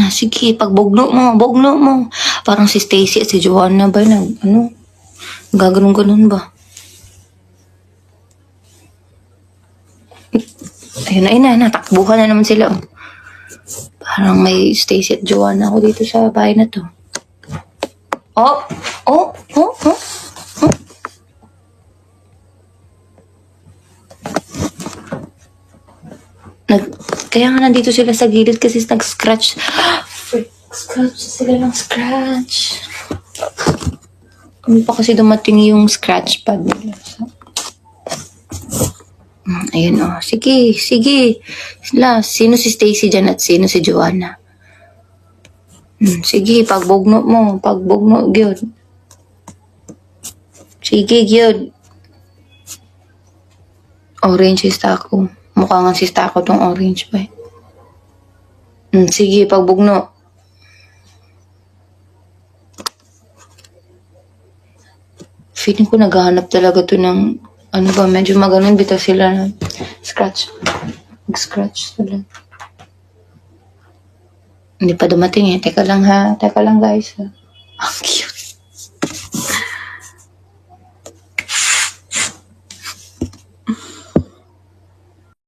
Sige, pagbugno mo, bugno mo. Parang si Stacy at si Joanna ba, gaganon-ganon ba? Ayun na, natakbuhan na naman sila. Oh. Parang may Stacy at Joanna ako dito sa bahay na to. Oh. Kaya nga nandito sila sa gilid kasi nag-scratch. Scratch sila ng scratch. Kami pa kasi dumating yung scratch pad nila. Ayun oh. Sige. Sila. Sino si Stacy dyan at sino si Joanna? Sige, pagbugno mo. Pagbugno, gyud. Sige, gyud. Orange si Stako. Mukha nga si Stako tong orange ba. Sige, pagbugno. Feeling ko naghahanap talaga to ng medyo maganon bitaw sila na scratch. Mag-scratch sila. Hindi pa dumating eh. Teka lang guys ha. Ang cute.